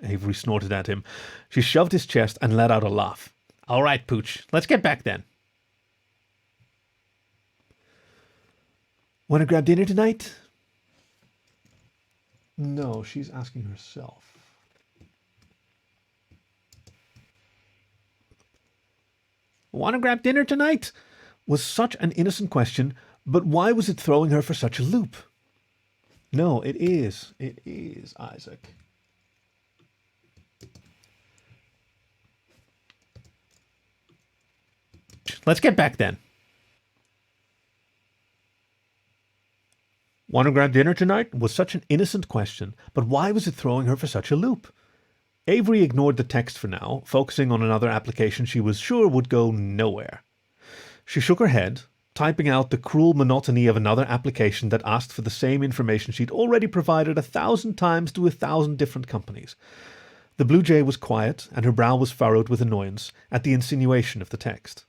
Avery snorted at him. She shoved his chest and let out a laugh. All right, Pooch, let's get back then. Want to grab dinner tonight? No, she's asking herself. Want to grab dinner tonight? Was such an innocent question, but why was it throwing her for such a loop? No, it is. It is, Isaac. Let's get back then. Want to grab dinner tonight? Was such an innocent question, but why was it throwing her for such a loop? Avery ignored the text for now, focusing on another application she was sure would go nowhere. She shook her head, typing out the cruel monotony of another application that asked for the same information she'd already provided 1,000 times to 1,000 different companies. The Blue Jay was quiet, and her brow was furrowed with annoyance at the insinuation of the text.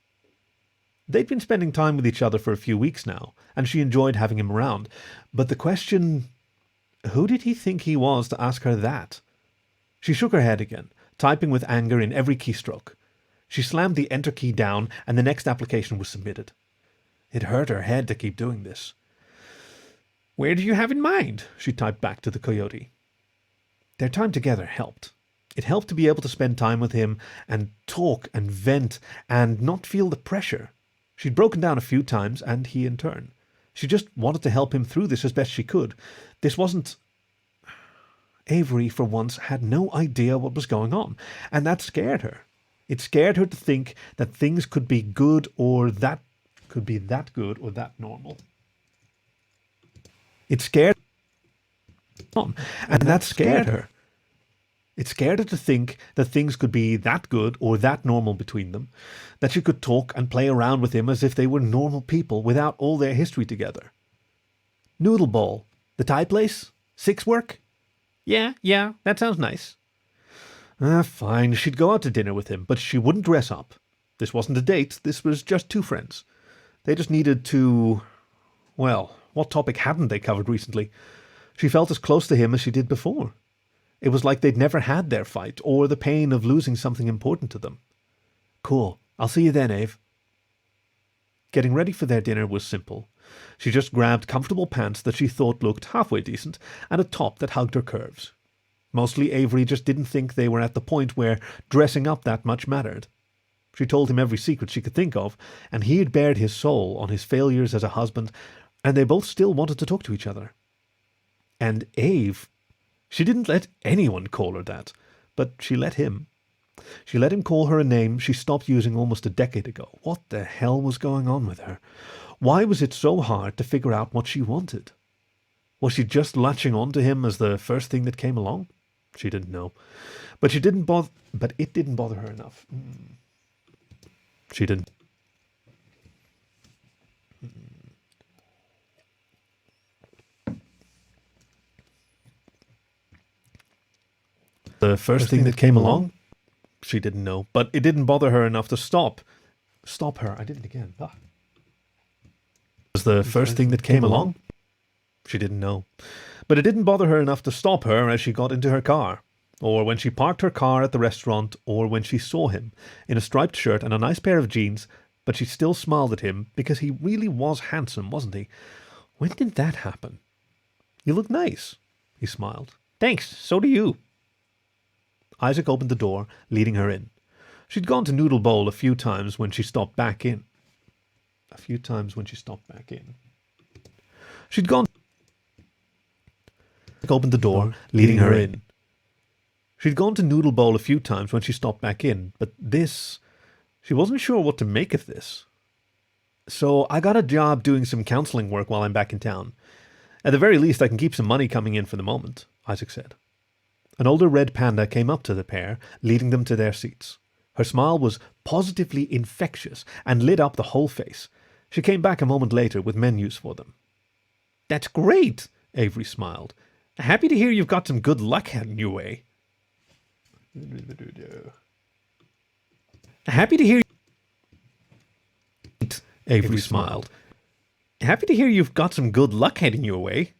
They'd been spending time with each other for a few weeks now, and she enjoyed having him around. But the question, who did he think he was to ask her that? She shook her head again, typing with anger in every keystroke. She slammed the enter key down, and the next application was submitted. It hurt her head to keep doing this. "Where do you have in mind?" she typed back to the coyote. Their time together helped. It helped to be able to spend time with him and talk and vent and not feel the pressure. She'd broken down a few times, and he in turn. She just wanted to help him through this as best she could. This wasn't... Avery, for once, had no idea what was going on, and that scared her. It scared her to think that things could be good or that could be that good or that normal. It scared her, and that scared her. It scared her to think that things could be that good or that normal between them, that she could talk and play around with him as if they were normal people without all their history together. Noodle bowl. The Thai place? 6 work? Yeah, that sounds nice. Fine, she'd go out to dinner with him, but she wouldn't dress up. This wasn't a date, this was just 2 friends. They just needed to... Well, what topic hadn't they covered recently? She felt as close to him as she did before. It was like they'd never had their fight, or the pain of losing something important to them. Cool. I'll see you then, Ave. Getting ready for their dinner was simple. She just grabbed comfortable pants that she thought looked halfway decent, and a top that hugged her curves. Mostly Avery just didn't think they were at the point where dressing up that much mattered. She told him every secret she could think of, and he had bared his soul on his failures as a husband, and they both still wanted to talk to each other. And Ave... She didn't let anyone call her that, but she let him. She let him call her a name she stopped using almost a decade ago. What the hell was going on with her? Why was it so hard to figure out what she wanted? Was she just latching on to him as the first thing that came along? She didn't know. But it didn't bother her enough. She didn't. The first thing that came along? She didn't know, but it didn't bother her enough to stop her. I did it again. Was the first thing that came along? She didn't know, but it didn't bother her enough to stop her as she got into her car, or when she parked her car at the restaurant, or when she saw him in a striped shirt and a nice pair of jeans, but she still smiled at him because he really was handsome, wasn't he? When did that happen? You look nice, he smiled. Thanks, so do you. Isaac opened the door, leading her in. She'd gone to Noodle Bowl a few times when she stopped back in. She'd gone... Isaac opened the door, leading her in. She'd gone to Noodle Bowl a few times when she stopped back in, but this... She wasn't sure what to make of this. So I got a job doing some counseling work while I'm back in town. At the very least, I can keep some money coming in for the moment, Isaac said. An older red panda came up to the pair, leading them to their seats. Her smile was positively infectious and lit up the whole face. She came back a moment later with menus for them. That's great, Avery smiled. Happy to hear you've got some good luck heading your way. Happy to hear... Avery smiled. Happy to hear you've got some good luck heading your way.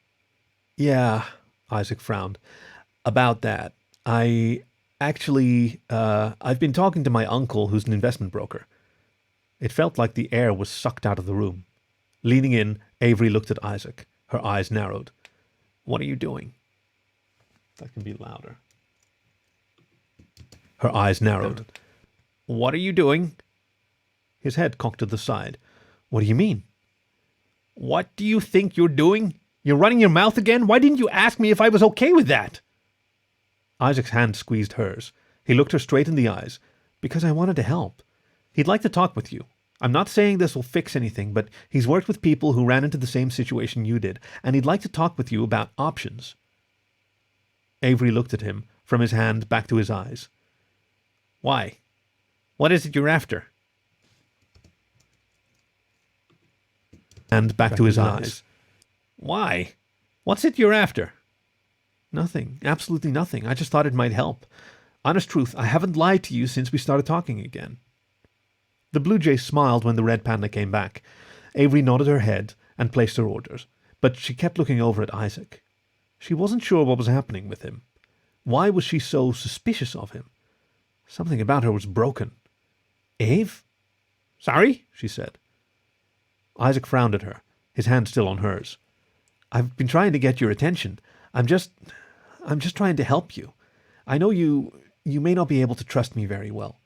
Yeah, Isaac frowned. About that, I've been talking to my uncle, who's an investment broker. It felt like the air was sucked out of the room. Leaning in, Avery looked at Isaac. Her eyes narrowed. What are you doing? That can be louder. Her eyes narrowed. What are you doing? His head cocked to the side. What do you mean? What do you think you're doing? You're running your mouth again? Why didn't you ask me if I was okay with that? Isaac's hand squeezed hers. He looked her straight in the eyes. Because I wanted to help. He'd like to talk with you. I'm not saying this will fix anything, but he's worked with people who ran into the same situation you did, and he'd like to talk with you about options. Avery looked at him, from his hand back to his eyes. Why? What is it you're after? And back to his eyes. Why? What's it you're after? Nothing. Absolutely nothing. I just thought it might help. Honest truth, I haven't lied to you since we started talking again. The blue jay smiled when the red panda came back. Avery nodded her head and placed her orders, but she kept looking over at Isaac. She wasn't sure what was happening with him. Why was she so suspicious of him? Something about her was broken. Ave? Sorry, she said. Isaac frowned at her, his hand still on hers. I've been trying to get your attention. I'm just trying to help you. I know you may not be able to trust me very well,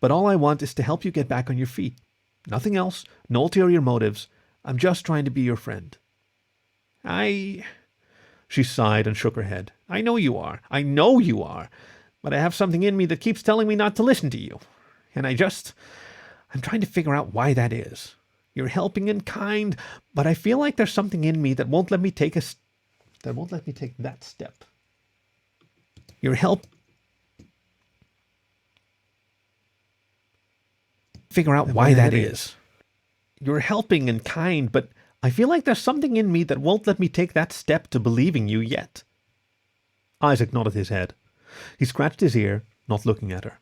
but all I want is to help you get back on your feet. Nothing else, no ulterior motives. I'm just trying to be your friend. She sighed and shook her head. I know you are. I know you are. But I have something in me that keeps telling me not to listen to you. And I'm trying to figure out why that is. You're helping and kind, but I feel like there's something in me that won't let me take that step. Figure out why that is. You're helping and kind, but I feel like there's something in me that won't let me take that step to believing you yet. Isaac nodded his head. He scratched his ear, not looking at her.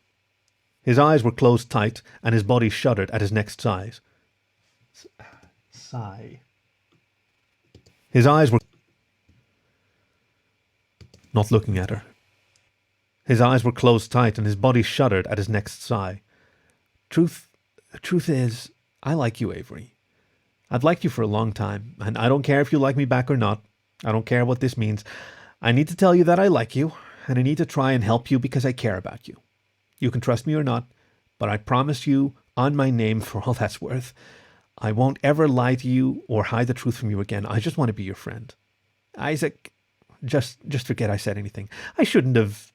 His eyes were closed tight, and his body shuddered at his next sigh. His eyes were not looking at her. His eyes were closed tight, and his body shuddered at his next sigh. Truth is, I like you, Avery. I've liked you for a long time, and I don't care if you like me back or not. I don't care what this means. I need to tell you that I like you, and I need to try and help you because I care about you. You can trust me or not, but I promise you, on my name for all that's worth, I won't ever lie to you or hide the truth from you again. I just want to be your friend. Isaac, just forget I said anything. I shouldn't have.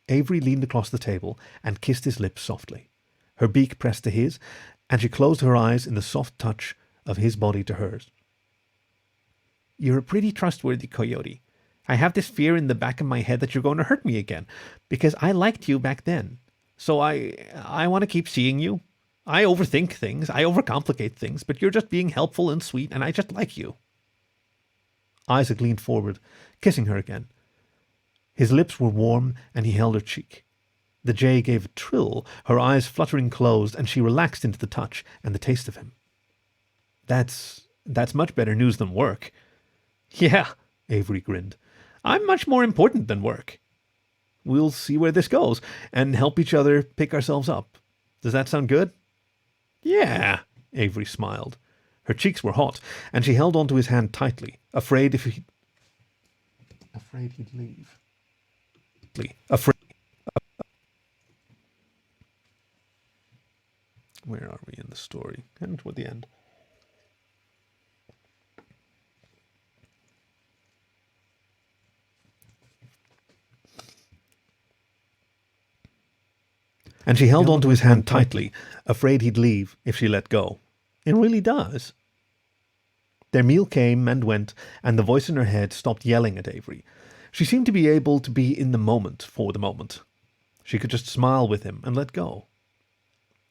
Avery leaned across the table and kissed his lips softly. Her beak pressed to his, and she closed her eyes in the soft touch of his body to hers. You're a pretty trustworthy coyote. I have this fear in the back of my head that you're going to hurt me again, because I liked you back then. So I want to keep seeing you. I overthink things, I overcomplicate things, but you're just being helpful and sweet, and I just like you. Isaac leaned forward, kissing her again. His lips were warm, and he held her cheek. The jay gave a trill, her eyes fluttering closed, and she relaxed into the touch and the taste of him. That's much better news than work. Yeah, Avery grinned. I'm much more important than work. We'll see where this goes, and help each other pick ourselves up. Does that sound good? Yeah, Avery smiled. Her cheeks were hot, and she held onto his hand tightly, afraid he'd leave. Where are we in the story? And toward the end. And she held onto his hand tightly, afraid he'd leave if she let go. It really does. Their meal came and went, and the voice in her head stopped yelling at Avery. She seemed to be able to be in the moment for the moment. She could just smile with him and let go.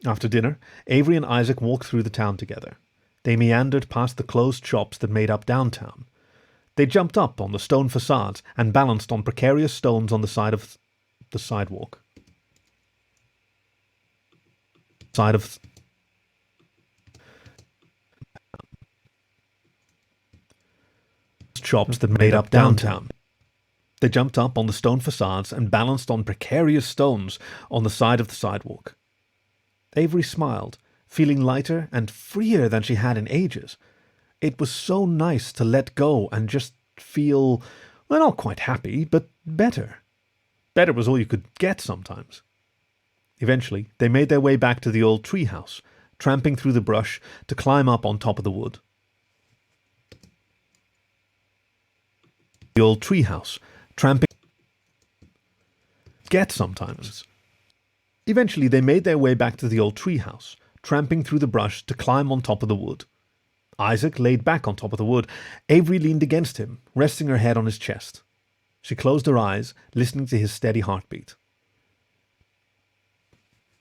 After dinner, Avery and Isaac walked through the town together. They meandered past the closed shops that made up downtown. They jumped up on the stone facades and balanced on precarious stones on the side of the sidewalk. Shops that made up downtown. They jumped up on the stone facades and balanced on precarious stones on the side of the sidewalk. Avery smiled, feeling lighter and freer than she had in ages. It was so nice to let go and just feel, well, not quite happy, but better. Better was all you could get sometimes. Eventually, they made their way back to the old treehouse, tramping through the brush to climb up on top of the wood. The old treehouse, tramping get sometimes. Eventually, they made their way back to the old treehouse, tramping through the brush to climb on top of the wood. Isaac laid back on top of the wood. Avery leaned against him, resting her head on his chest. She closed her eyes, listening to his steady heartbeat.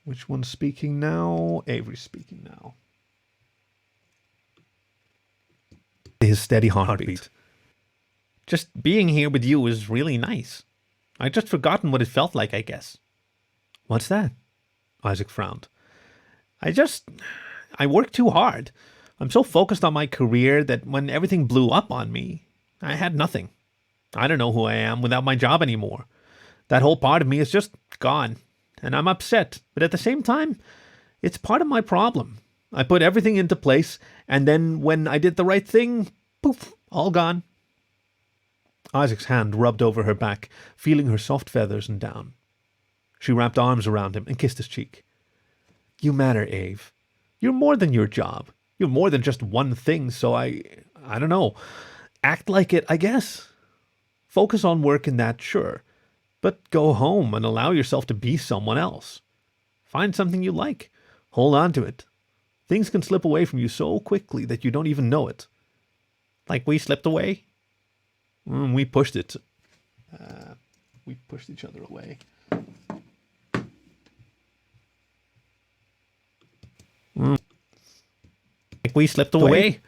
Which one's speaking now? Avery's speaking now. His steady heartbeat. Just being here with you is really nice. I'd just forgotten what it felt like, I guess. What's that? Isaac frowned. I work too hard. I'm so focused on my career that when everything blew up on me, I had nothing. I don't know who I am without my job anymore. That whole part of me is just gone. And I'm upset. But at the same time, it's part of my problem. I put everything into place, and then when I did the right thing, poof, all gone. Isaac's hand rubbed over her back, feeling her soft feathers and down. She wrapped arms around him and kissed his cheek. You matter, Ave. You're more than your job. You're more than just one thing, so I don't know. Act like it, I guess. Focus on work in that, sure. But go home and allow yourself to be someone else. Find something you like. Hold on to it. Things can slip away from you so quickly that you don't even know it. Like we slipped away? We pushed it. We pushed each other away. Like we slipped away?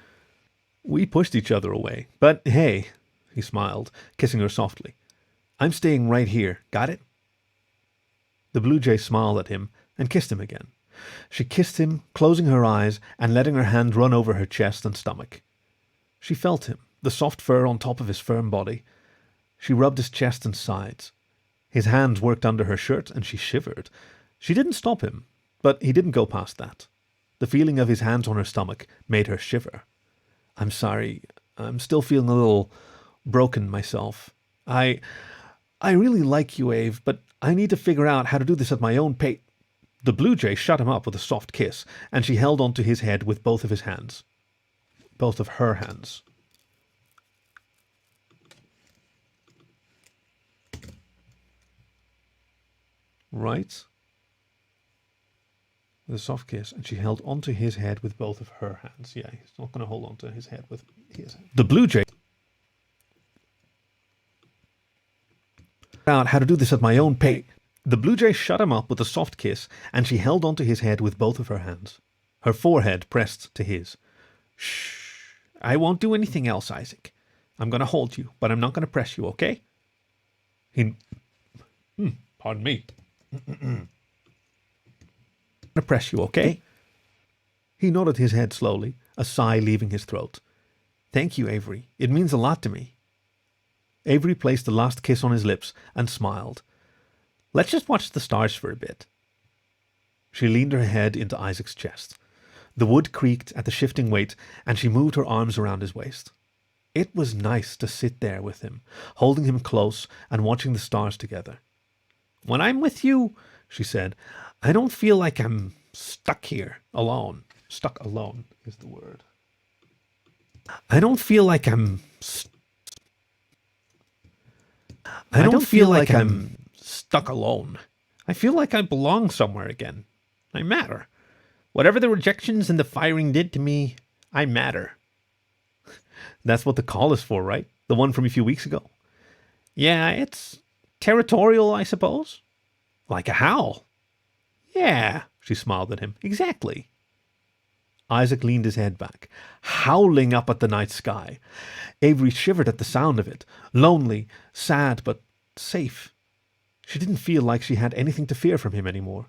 We pushed each other away. But hey, he smiled, kissing her softly. I'm staying right here. Got it? The blue jay smiled at him and kissed him again. She kissed him, closing her eyes and letting her hand run over her chest and stomach. She felt him, the soft fur on top of his firm body. She rubbed his chest and sides. His hands worked under her shirt and she shivered. She didn't stop him, but he didn't go past that. The feeling of his hands on her stomach made her shiver. I'm sorry. I'm still feeling a little broken myself. I really like you, Ave, but I need to figure out how to do this at my own pace. The blue jay shut him up with a soft kiss, and she held onto his head with both of his hands. Both of her hands. Right? With a soft kiss, and she held onto his head with both of her hands. Yeah, he's not going to hold onto his head with his hand. The blue jay out how to do this at my own pace. The blue jay shut him up with a soft kiss, and she held onto his head with both of her hands. Her forehead pressed to his. Shh. I won't do anything else, Isaac. I'm going to hold you, but I'm not going to press you, okay? Pardon me. I'm going to press you, okay? He nodded his head slowly, a sigh leaving his throat. Thank you, Avery. It means a lot to me. Avery placed the last kiss on his lips and smiled. Let's just watch the stars for a bit. She leaned her head into Isaac's chest. The wood creaked at the shifting weight, and she moved her arms around his waist. It was nice to sit there with him, holding him close and watching the stars together. When I'm with you, she said, I don't feel like I'm stuck here, alone. Stuck alone is the word. I don't feel like I'm I don't feel like I'm stuck alone. I feel like I belong somewhere again. I matter. Whatever the rejections and the firing did to me, I matter. That's what the call is for, right? The one from a few weeks ago. Yeah, it's territorial, I suppose. Like a howl. Yeah, she smiled at him. Exactly. Isaac leaned his head back, howling up at the night sky. Avery shivered at the sound of it, lonely, sad, but safe. She didn't feel like she had anything to fear from him anymore.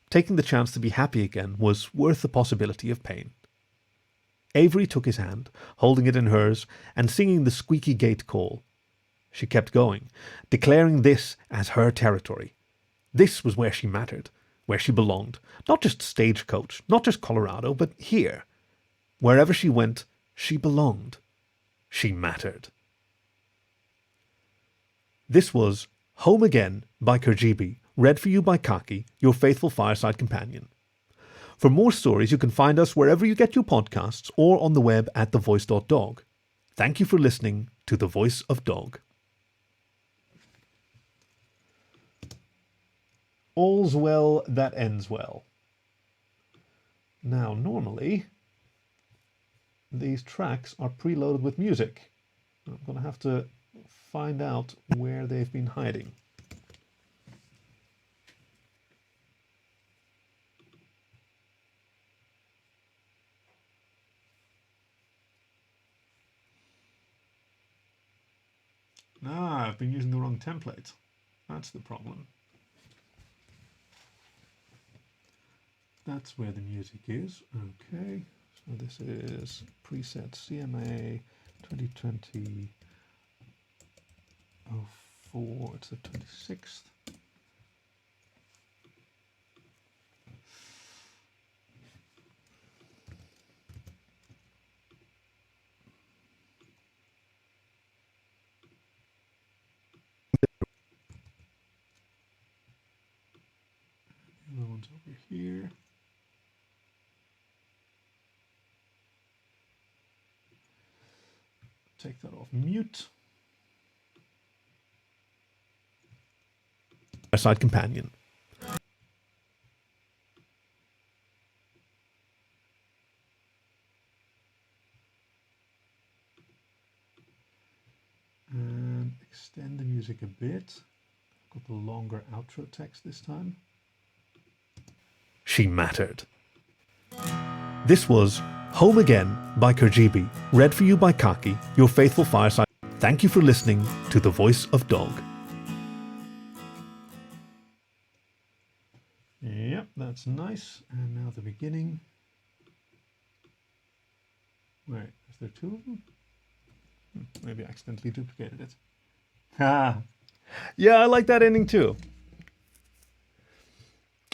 Taking the chance to be happy again was worth the possibility of pain. Avery took his hand, holding it in hers, and singing the squeaky gate call. She kept going, declaring this as her territory. This was where she mattered, where she belonged. Not just Stagecoach, not just Colorado, but here. Wherever she went, she belonged. She mattered. This was Home Again by Kergiby, read for you by Kaki, your faithful fireside companion. For more stories, you can find us wherever you get your podcasts or on the web at thevoice.dog. Thank you for listening to The Voice of Dog. All's well that ends well. Now, normally, these tracks are preloaded with music. I'm going to have to find out where they've been hiding. I've been using the wrong template. That's the problem. that's where the music is. Okay, so this is preset CMA 2020 04. It's the 26th. The other one's over here. Take that off mute. Fireside Companion. And extend the music a bit. Got the longer outro text this time. She mattered. This was Home Again by Kergiby, read for you by Kaki, your faithful fireside. Thank you for listening to The Voice of Dog. Yep, that's nice. And now the beginning. Wait, is there two of them? Maybe I accidentally duplicated it. Ah, Yeah, I like that ending too.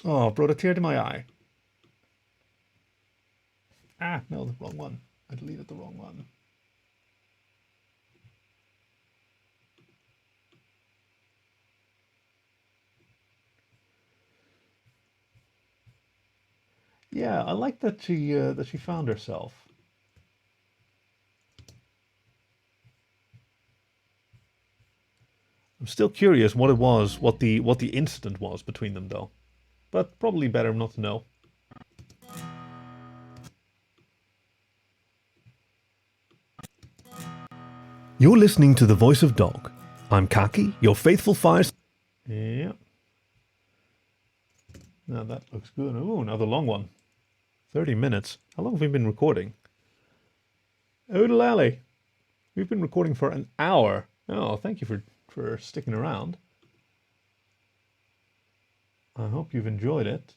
oh, brought a tear to my eye. Ah, no, the wrong one. I deleted the wrong one. Yeah, I like that she found herself. I'm still curious what it was, what the incident was between them though. But probably better not to know. You're listening to The Voice of Dog. I'm Kaki, your faithful fireside. Yeah. Now that looks good. Oh, another long one. 30 minutes. How long have we been recording? Oodle alley. We've been recording for an hour. Oh, thank you for sticking around. I hope you've enjoyed it.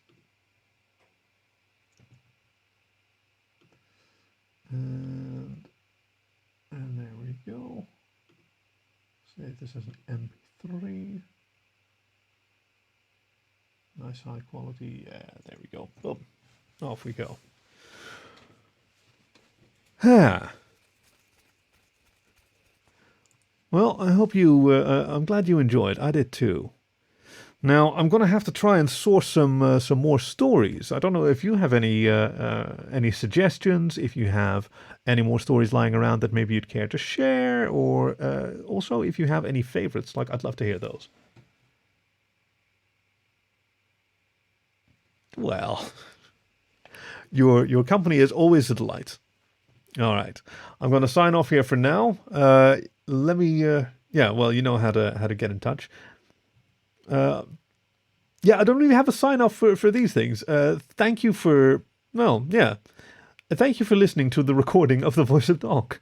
And there we go. Save this as an MP3. Nice high quality. Yeah, there we go. Boom. Off we go. Well, I hope you. I'm glad you enjoyed. I did too. Now I'm going to have to try and source some more stories. I don't know if you have any suggestions. If you have any more stories lying around that maybe you'd care to share, or also if you have any favorites, like I'd love to hear those. Well, your company is always a delight. All right, I'm going to sign off here for now. Let me. Yeah, well, you know how to get in touch. Yeah, I don't really have a sign off for these things. Thank you for. Well, yeah. Thank you for listening to the recording of The Voice of Dog.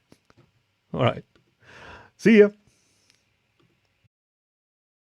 All right. See ya.